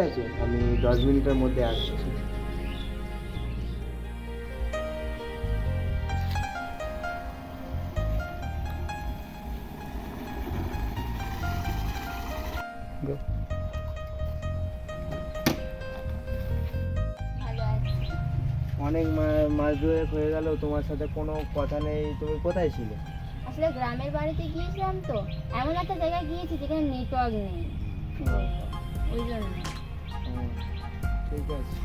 আছে, আমি 10 মিনিটের মধ্যে আসছি। ভালো আছি। অনেক মাস দুয়েক হয়ে গেল তোমার সাথে কোনো কথা নেই, তুমি কোথায় ছিলে? আসলে গ্রামের বাড়িতে গিয়েছিলাম তো, এমন একটা জায়গায় গিয়েছি যেখানে নেটওয়ার্ক নেই, ওই জন্য। ঠিক আছে।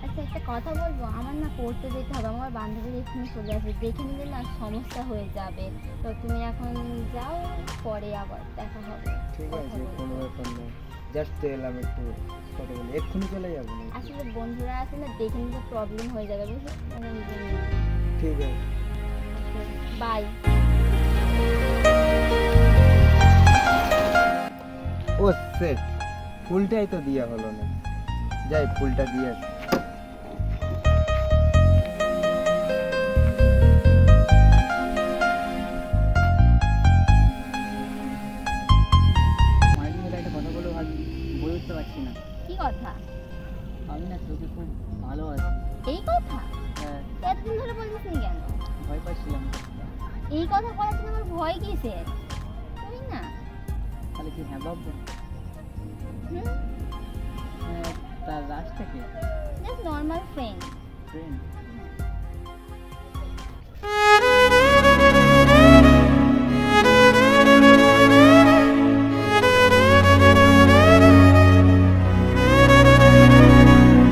আচ্ছা, একটা কথা বলবো, আমার না পড়তে যেতে হবে, আমার বান্ধবীর এখানে চলে আসবে, দেখে নিলে না সমস্যা হয়ে যাবে। তো তুমি এখন যাও, পরে আবার দেখা হবে। ঠিক কথা আছে, বলবো। কোনো ব্যাপার নেই। জাস্ট এলাম একটু কথা বলি, এক্ষুনি চলে যাবো না? আসলে বন্ধুরা আছে না, দেখে নিলে প্রবলেম হয়ে যাবে, বুঝলি? ঠিক আছে। বাই। ও সেট, ফুলটাই তো দেওয়া হলো না, যাই ফুলটা দিয়ে আসি। মায়ের সাথে একটা কথা বলে বলে উঠতে পারছি না। কি কথা? আমি না তোকে খুব ভালোবাসি। এই কথা হ্যাঁ, এতদিন ধরে বলছিস কেন? ভয় পাচ্ছিলাম। এই কথা বলার জন্য আমার ভয় কিসের? তুই না। তাহলে কি হ্যাঁ ভাববো? হুম, হ্যাঁ, তার রাজটাকে জাস্ট নর্মাল ফ্রেন্ড। ফ্রেন্ড।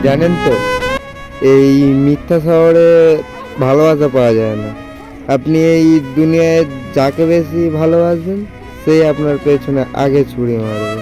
জানেন তো, এই মিথ্যা শহরে ভালোবাসা পাওয়া যায় না। আপনি এই দুনিয়ায় যাকে বেশি ভালোবাসবেন সেই আপনার পেছনে আগে ছুরি মারবে।